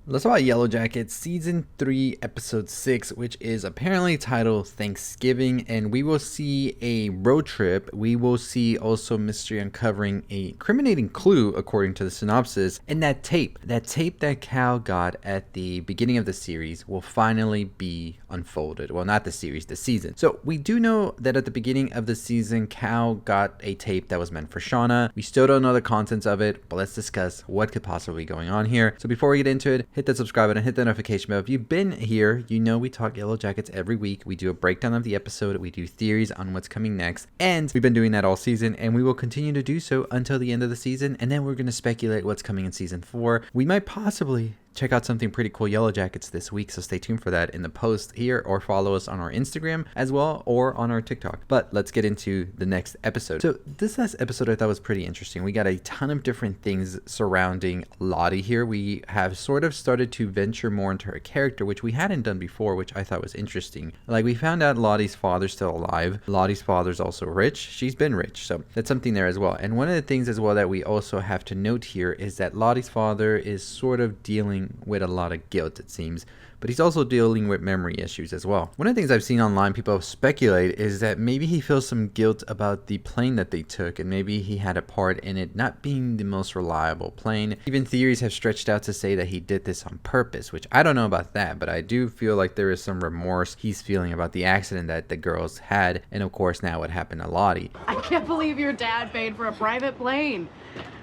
Let's talk about Yellowjackets Season 3, Episode 6, which is apparently titled Thanksgiving, and we will see a road trip. We will see also mystery uncovering a incriminating clue, according to the synopsis, and that tape that Cal got at the beginning of the series will finally be unfolded. Well, not the series, the season. So we do know that at the beginning of the season, Cal got a tape that was meant for Shauna. We still don't know the contents of it, but let's discuss what could possibly be going on here. So before we get into it, hit that subscribe button, hit the notification bell. If you've been here, you know we talk Yellowjackets every week. We do a breakdown of the episode, we do theories on what's coming next, and we've been doing that all season, and we will continue to do so until the end of the season, and then we're going to speculate what's coming in Season 4. We might possibly check out something pretty cool Yellowjackets this week, so stay tuned for that in the post here, or follow us on our Instagram as well, or on our TikTok. But let's get into the next episode. So this last episode I thought was pretty interesting. We got a ton of different things surrounding Lottie here. We have sort of started to venture more into her character, which we hadn't done before, which I thought was interesting. Like, we found out Lottie's father's still alive. Lottie's father's also rich. She's been rich, so that's something there as well. And one of the things as well that we also have to note here is that Lottie's father is sort of dealing with a lot of guilt, it seems, but he's also dealing with memory issues as well. One of the things I've seen online, people speculate, is that maybe he feels some guilt about the plane that they took, and maybe he had a part in it not being the most reliable plane. Even theories have stretched out to say that he did this on purpose, which I don't know about that, but I do feel like there is some remorse he's feeling about the accident that the girls had, and of course now what happened to Lottie. I can't believe your dad paid for a private plane.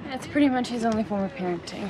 That's pretty much his only form of parenting.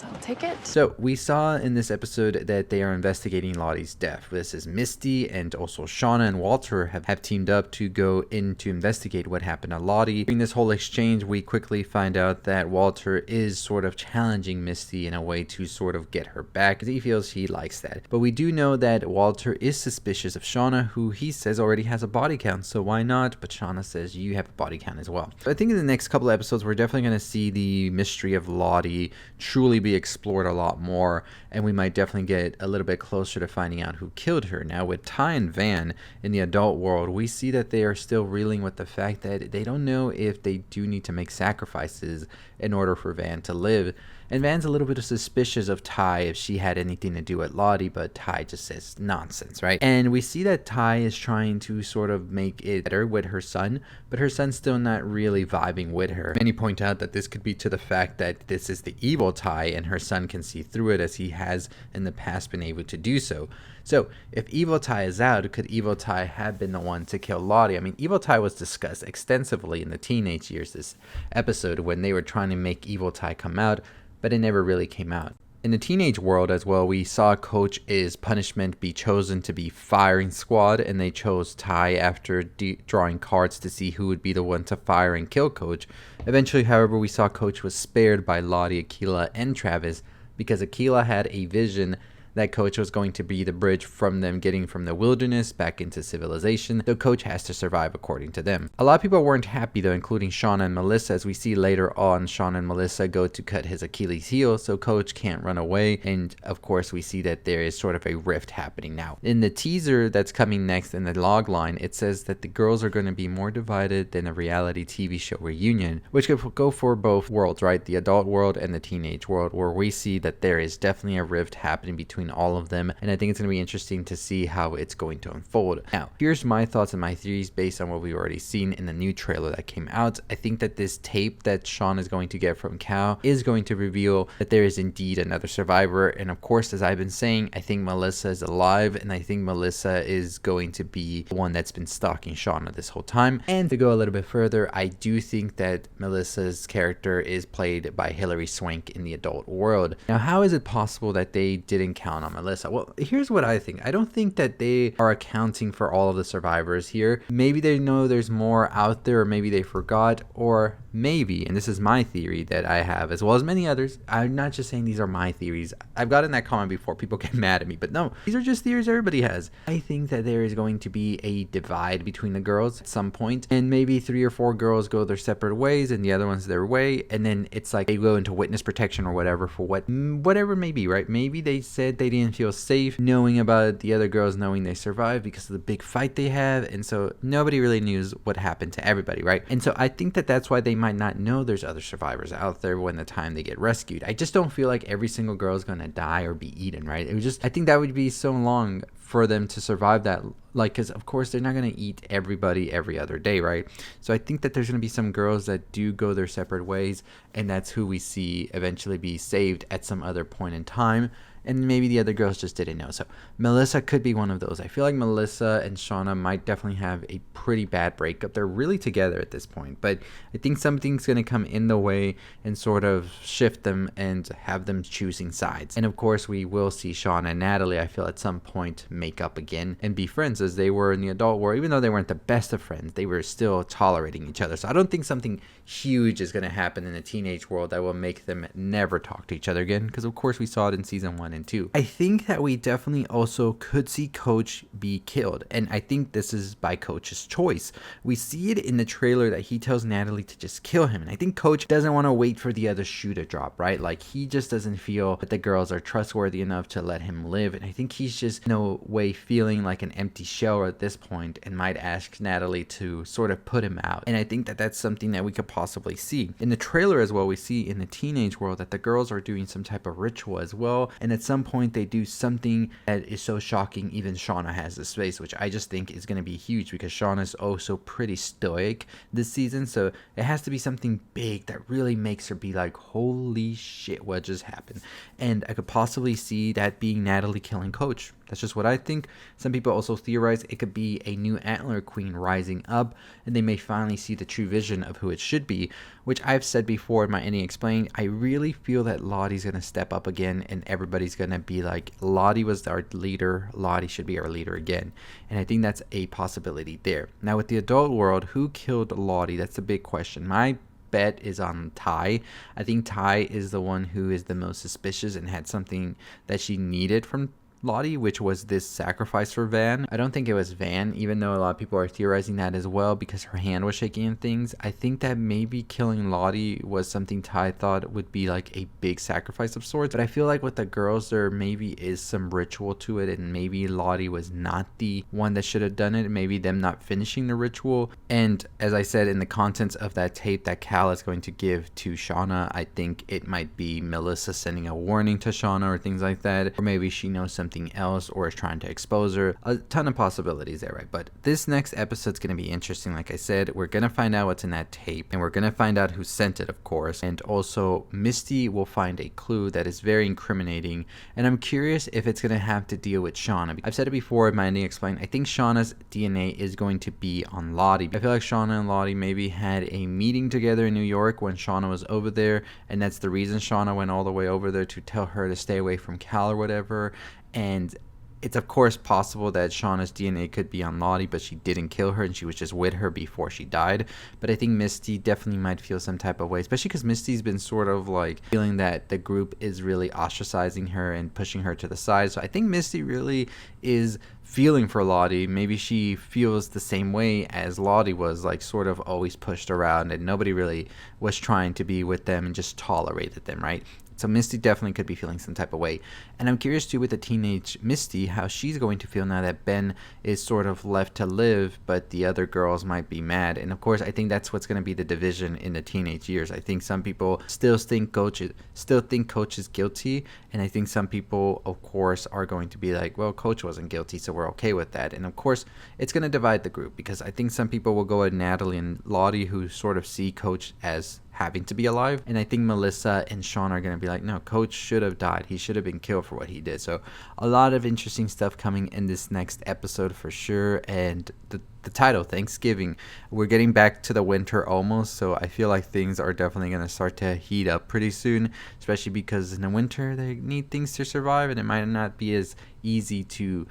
I'll take it. So we saw in this episode that they are investigating Lottie's death. This is Misty, and also Shauna and Walter have teamed up to go in to investigate what happened to Lottie. During this whole exchange, we quickly find out that Walter is sort of challenging Misty in a way to sort of get her back, because he feels he likes that. But we do know that Walter is suspicious of Shauna, who he says already has a body count, so why not? But Shauna says you have a body count as well. So I think in the next couple of episodes, we're definitely going to see the mystery of Lottie truly be explored a lot more, and we might definitely get a little bit closer to finding out who killed her. Now with Ty and Van in the adult world, we see that they are still reeling with the fact that they don't know if they do need to make sacrifices in order for Van to live. And Van's a little bit suspicious of Ty if she had anything to do with Lottie, but Ty just says nonsense, right? And we see that Ty is trying to sort of make it better with her son, but her son's still not really vibing with her. Many point out that this could be to the fact that this is the evil Ty, and her son can see through it as he has in the past been able to do so. So if evil Ty is out, could evil Ty have been the one to kill Lottie? I mean, evil Ty was discussed extensively in the teenage years this episode when they were trying to make evil Ty come out, but it never really came out. In the teenage world as well, we saw Coach's punishment be chosen to be firing squad, and they chose Ty after drawing cards to see who would be the one to fire and kill Coach. Eventually, however, we saw Coach was spared by Lottie, Akilah, and Travis, because Akilah had a vision that Coach was going to be the bridge from them getting from the wilderness back into civilization, though Coach has to survive according to them. A lot of people weren't happy though, including Shauna and Melissa, as we see later on Shauna and Melissa go to cut his Achilles heel so Coach can't run away, and of course we see that there is sort of a rift happening now. In the teaser that's coming next in the log line, it says that the girls are going to be more divided than a reality TV show reunion, which could go for both worlds, right? The adult world and the teenage world, where we see that there is definitely a rift happening between all of them, and I think it's going to be interesting to see how it's going to unfold. Now, here's my thoughts and my theories based on what we've already seen in the new trailer that came out. I think that this tape that Sean is going to get from Cal is going to reveal that there is indeed another survivor, and of course, as I've been saying, I think Melissa is alive, and I think Melissa is going to be the one that's been stalking Shauna this whole time. And to go a little bit further, I do think that Melissa's character is played by Hilary Swank in the adult world. Now, how is it possible that they didn't count on Melissa? Well, here's what I think. I don't think that they are accounting for all of the survivors here. Maybe they know there's more out there, or maybe they forgot, or maybe, and this is my theory that I have, as well as many others. I'm not just saying these are my theories. I've gotten that comment before. People get mad at me, but no, these are just theories everybody has. I think that there is going to be a divide between the girls at some point, and maybe 3 or 4 girls go their separate ways and the other ones their way, and then it's like they go into witness protection or whatever for whatever it may be, right? Maybe they said they didn't feel safe knowing about the other girls knowing they survived because of the big fight they had, and so nobody really knew what happened to everybody, right? And so I think that that's why they might not know there's other survivors out there when the time they get rescued. I just don't feel like every single girl is going to die or be eaten, right? I think that would be so long for them to survive that, like, because of course they're not going to eat everybody every other day, right? So I think that there's going to be some girls that do go their separate ways, and that's who we see eventually be saved at some other point in time, and maybe the other girls just didn't know. So Melissa could be one of those. I feel like Melissa and Shauna might definitely have a pretty bad breakup. They're really together at this point, but I think something's going to come in the way and sort of shift them and have them choosing sides. And of course, we will see Shauna and Natalie, I feel, at some point make up again and be friends as they were in the adult world. Even though they weren't the best of friends, they were still tolerating each other. So I don't think something huge is going to happen in the teenage world that will make them never talk to each other again, because of course we saw it in season 1 and 2. I think that we definitely also could see Coach be killed, and I think this is by Coach's choice. We see it in the trailer that he tells Natalie to just kill him, and I think Coach doesn't want to wait for the other shoe to drop, right? Like, he just doesn't feel that the girls are trustworthy enough to let him live, and I think he's just in a way feeling like an empty shell at this point and might ask Natalie to sort of put him out. And I think that that's something that we could possibly see in the trailer as well. We see in the teenage world that the girls are doing some type of ritual as well, and at some point they do something that is so shocking even Shauna has this face, which I just think is going to be huge because Shauna's also pretty stoic this season. So it has to be something big that really makes her be like, holy shit, what just happened? And I could possibly see that being Natalie killing Coach. That's just what I think. Some people also theorize it could be a new Antler Queen rising up, and they may finally see the true vision of who it should be, which I've said before in my Ending Explained. I really feel that Lottie's going to step up again, and everybody's going to be like, Lottie was our leader, Lottie should be our leader again. And I think that's a possibility there. Now, with the adult world, who killed Lottie? That's a big question. My bet is on Ty. I think Ty is the one who is the most suspicious and had something that she needed from Lottie, which was this sacrifice for Van. I don't think it was Van, even though a lot of people are theorizing that as well because her hand was shaking and things. I think that maybe killing Lottie was something Ty thought would be like a big sacrifice of sorts, but I feel like with the girls there maybe is some ritual to it, and maybe Lottie was not the one that should have done it, maybe them not finishing the ritual. And as I said, in the contents of that tape that Cal is going to give to Shauna, I think it might be Melissa sending a warning to Shauna or things like that, or maybe she knows something else or is trying to expose her. A ton of possibilities there, right? But this next episode's going to be interesting. Like I said, we're going to find out what's in that tape, and we're going to find out who sent it, of course, and also Misty will find a clue that is very incriminating, and I'm curious if it's going to have to deal with Shauna. I've said it before in my Ending Explained, I think Shauna's DNA is going to be on Lottie. I feel like Shauna and Lottie maybe had a meeting together in New York when Shauna was over there, and that's the reason Shauna went all the way over there to tell her to stay away from Cal or whatever. And it's of course possible that Shauna's DNA could be on Lottie, but she didn't kill her and she was just with her before she died. But I think Misty definitely might feel some type of way, especially because Misty's been sort of like feeling that the group is really ostracizing her and pushing her to the side. So I think Misty really is feeling for Lottie. Maybe she feels the same way as Lottie was, like sort of always pushed around and nobody really was trying to be with them and just tolerated them, right? So Misty definitely could be feeling some type of way. And I'm curious too with the teenage Misty, how she's going to feel now that Ben is sort of left to live, but the other girls might be mad. And of course, I think that's what's going to be the division in the teenage years. I think some people still think Coach is guilty. And I think some people, of course, are going to be like, well, Coach wasn't guilty, so we're okay with that. And of course, it's going to divide the group because I think some people will go at Natalie and Lottie who sort of see Coach as having to be alive, and I think Melissa and Sean are going to be like, no, Coach should have died. He should have been killed for what he did. So a lot of interesting stuff coming in this next episode for sure. And the title, Thanksgiving, we're getting back to the winter almost, so I feel like things are definitely going to start to heat up pretty soon, especially because in the winter they need things to survive and it might not be as easy to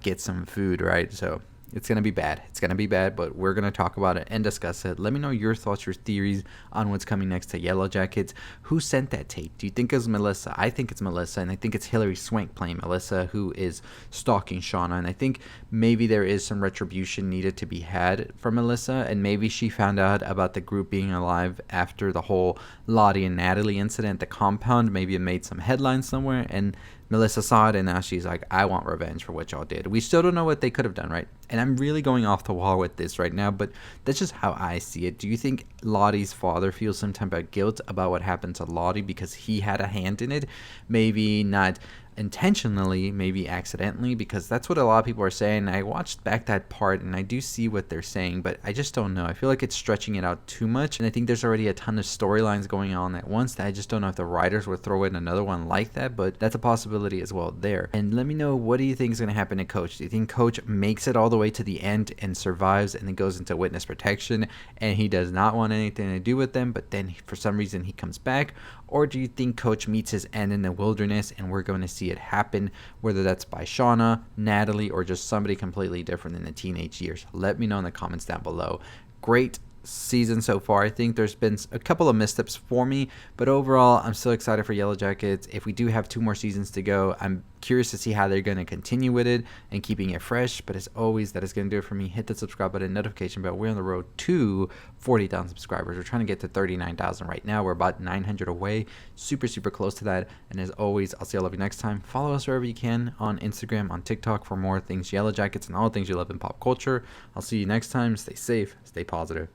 get some food, right? So it's going to be bad. It's going to be bad, but we're going to talk about it and discuss it. Let me know your thoughts, your theories on what's coming next to Yellowjackets. Who sent that tape? Do you think it's Melissa? I think it's Melissa, and I think it's Hilary Swank playing Melissa, who is stalking Shauna. And I think maybe there is some retribution needed to be had from Melissa, and maybe she found out about the group being alive after the whole Lottie and Natalie incident at the compound. Maybe it made some headlines somewhere, and Melissa saw it and now she's like, I want revenge for what y'all did. We still don't know what they could have done, right? And I'm really going off the wall with this right now, but that's just how I see it. Do you think Lottie's father feels some type of guilt about what happened to Lottie because he had a hand in it? Maybe not intentionally, maybe accidentally, because that's what a lot of people are saying. I watched back that part and I do see what they're saying, but I just don't know. I feel like it's stretching it out too much, and I think there's already a ton of storylines going on at once that I just don't know if the writers would throw in another one like that, but that's a possibility as well there. And let me know, what do you think is going to happen to Coach? Do you think Coach makes it all the way to the end and survives and then goes into witness protection and he does not want anything to do with them, but then for some reason he comes back? Or do you think Coach meets his end in the wilderness and we're going to see it happen, whether that's by Shauna, Natalie, or just somebody completely different in the teenage years? Let me know in the comments down below. Great season so far. I think there's been a couple of missteps for me, but overall I'm still excited for Yellowjackets. If we do have 2 more seasons to go, I'm curious to see how they're going to continue with it and keeping it fresh. But as always, that is going to do it for me. Hit the subscribe button, notification bell. We're on the road to 40,000 subscribers. We're trying to get to 39,000 right now. We're about 900 away, super close to that. And as always, I'll see all of you next time. Follow us wherever you can, on Instagram, on TikTok, for more things Yellowjackets and all things you love in pop culture. I'll see you next time. Stay safe, stay positive.